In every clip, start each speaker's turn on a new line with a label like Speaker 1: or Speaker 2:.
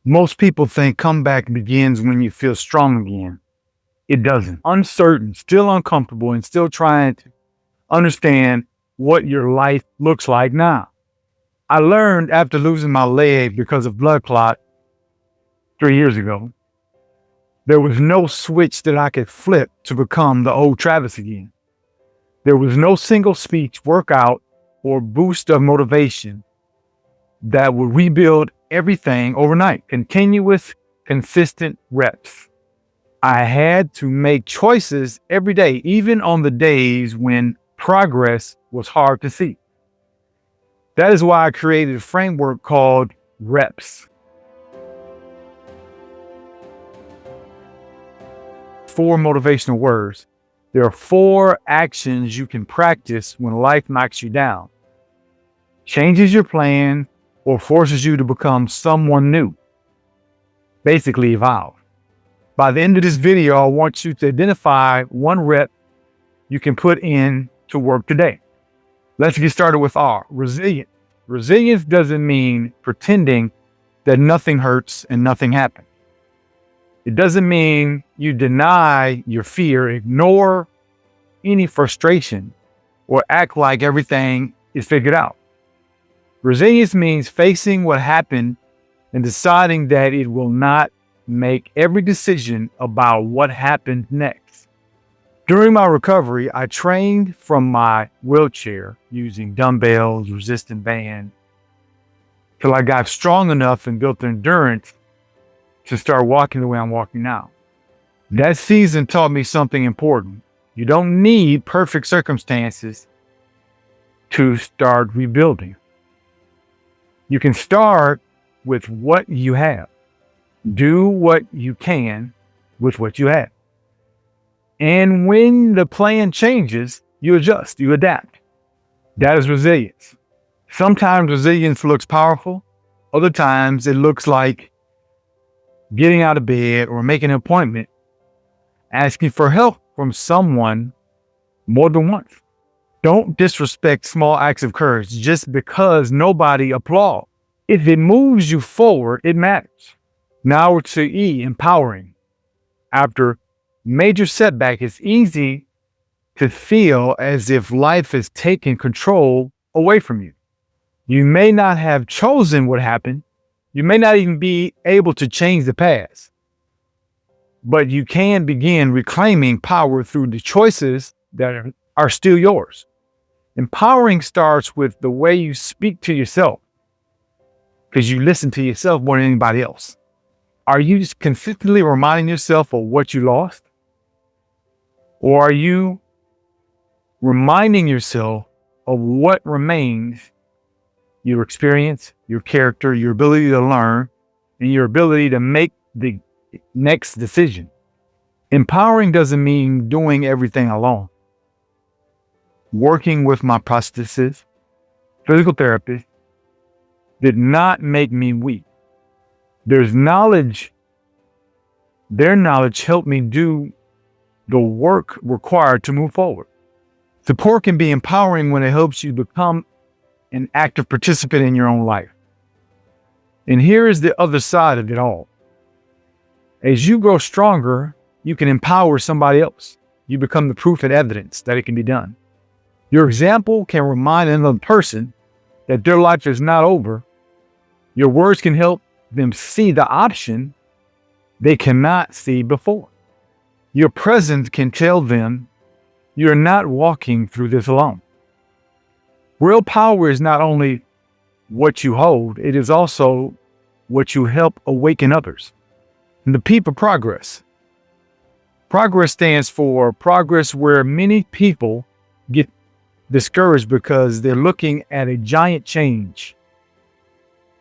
Speaker 1: Most people think comeback begins when you feel strong again. It doesn't. Uncertain, still uncomfortable, and still trying to understand what your life looks like now. I learned after losing my leg because of blood clot 3 years ago, there was no switch that I could flip to become the old Travis again. There was no single speech, workout, or boost of motivation that would rebuild everything overnight. Continuous, consistent reps. I had to make choices every day, even on the days when progress was hard to see. That is why I created a framework called R.E.P.S. 4 motivational words. There are 4 actions you can practice when life knocks you down, changes your plan, or forces you to become someone new. Basically, evolve. By the end of this video, I want you to identify one rep you can put in to work today. Let's get started with R, resilience. Resilience doesn't mean pretending that nothing hurts and nothing happens. It doesn't mean you deny your fear, ignore any frustration, or act like everything is figured out. Resilience means facing what happened and deciding that it will not make every decision about what happened next. During my recovery, I trained from my wheelchair using dumbbells, resistance band, till I got strong enough and built the endurance to start walking the way I'm walking now. That season taught me something important. You don't need perfect circumstances to start rebuilding. You can start with what you have. Do what you can with what you have. And when the plan changes, you adjust, you adapt. That is resilience. Sometimes resilience looks powerful. Other times it looks like getting out of bed or making an appointment, asking for help from someone more than once. Don't disrespect small acts of courage just because nobody applauds. If it moves you forward, it matters. Now we're to E, empowering. After major setback, it's easy to feel as if life is taking control away from you. You may not have chosen what happened. You may not even be able to change the past. But you can begin reclaiming power through the choices that are still yours. Empowering starts with the way you speak to yourself, because you listen to yourself more than anybody else. Are you consistently reminding yourself of what you lost? Or are you reminding yourself of what remains, your experience, your character, your ability to learn, and your ability to make the next decision? Empowering doesn't mean doing everything alone. Working with my prosthesis, physical therapist, did not make me weak. Their knowledge helped me do the work required to move forward. Support can be empowering when it helps you become an active participant in your own life. And here is the other side of it all. As you grow stronger, you can empower somebody else. You become the proof and evidence that it can be done. Your example can remind another person that their life is not over. Your words can help them see the option they cannot see before. Your presence can tell them you're not walking through this alone. Real power is not only what you hold, it is also what you help awaken others. And the P for progress. Progress stands for progress where many people get discouraged because they're looking at a giant change.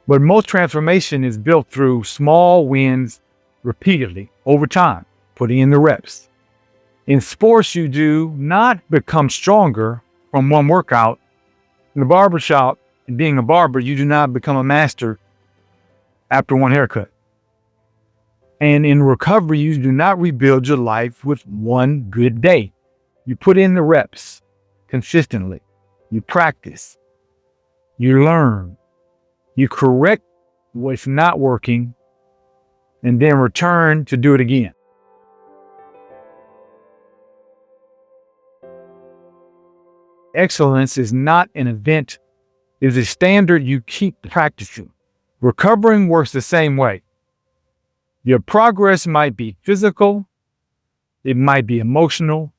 Speaker 1: But most transformation is built through small wins repeatedly over time, putting in the reps. In sports, you do not become stronger from one workout. In the barbershop and being a barber, you do not become a master after one haircut. And in recovery, you do not rebuild your life with one good day. You put in the reps consistently. You practice. You learn. You correct what's not working and then return to do it again. Excellence is not an event, it is a standard you keep practicing. Recovering works the same way. Your progress might be physical, it might be emotional,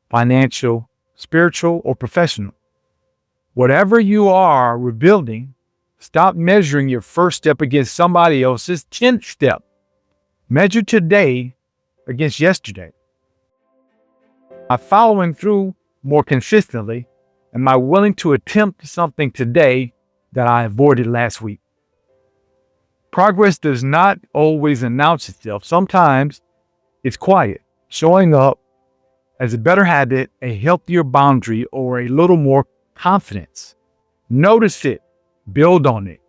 Speaker 1: financial, spiritual, or professional. Whatever you are rebuilding, stop measuring your first step against somebody else's 10th step. Measure today against yesterday. By following through more consistently, am I willing to attempt something today that I avoided last week? Progress does not always announce itself. Sometimes it's quiet, showing up as a better habit, a healthier boundary, or a little more confidence. Notice it, build on it.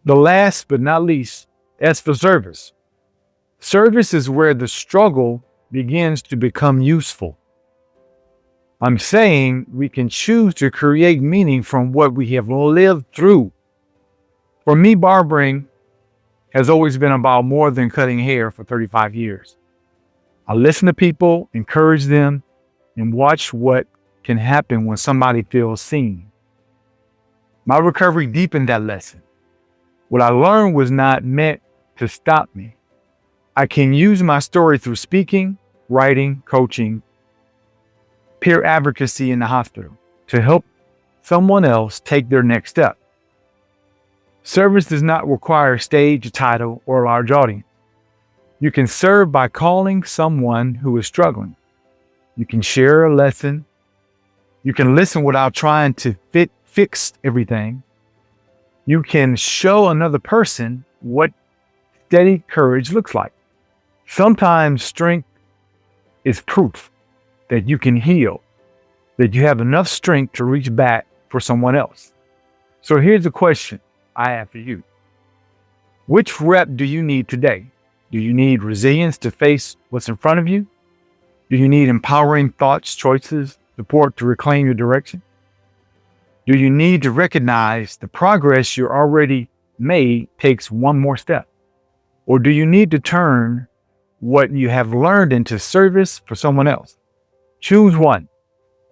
Speaker 1: The last but not least, as for service. Service is where the struggle begins to become useful. I'm saying we can choose to create meaning from what we have lived through. For me, barbering has always been about more than cutting hair for 35 years. I listen to people, encourage them, and watch what can happen when somebody feels seen. My recovery deepened that lesson. What I learned was not meant to stop me. I can use my story through speaking, writing, coaching, peer advocacy in the hospital to help someone else take their next step. Service does not require a stage, a title, or a large audience. You can serve by calling someone who is struggling. You can share a lesson. You can listen without trying to fix everything. You can show another person what steady courage looks like. Sometimes strength is proof that you can heal, that you have enough strength to reach back for someone else. So here's the question I have for you. Which rep do you need today? Do you need resilience to face what's in front of you? Do you need empowering thoughts, choices, support to reclaim your direction? Do you need to recognize the progress you already made takes one more step? Or do you need to turn what you have learned into service for someone else? Choose one.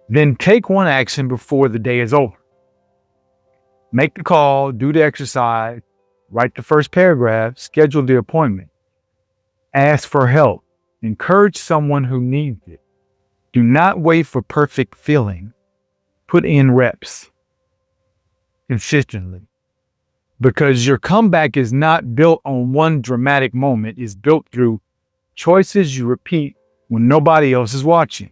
Speaker 1: Then take one action before the day is over. Make the call, do the exercise, write the first paragraph, schedule the appointment. Ask for help. Encourage someone who needs it. Do not wait for perfect feeling. Put in reps consistently. Because your comeback is not built on one dramatic moment. It's built through choices you repeat when nobody else is watching.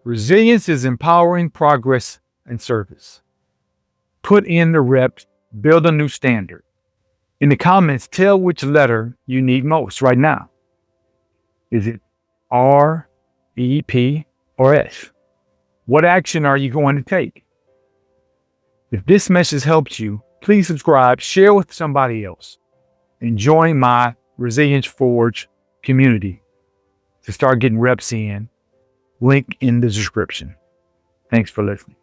Speaker 1: Resilience is empowering progress and service. Put in the reps, build a new standard. In the comments, tell which letter you need most right now. Is it R, E, P, or S? What action are you going to take? If this message helped you, please subscribe, share with somebody else, and join my Resilience Forge community to start getting reps in. Link in the description. Thanks for listening.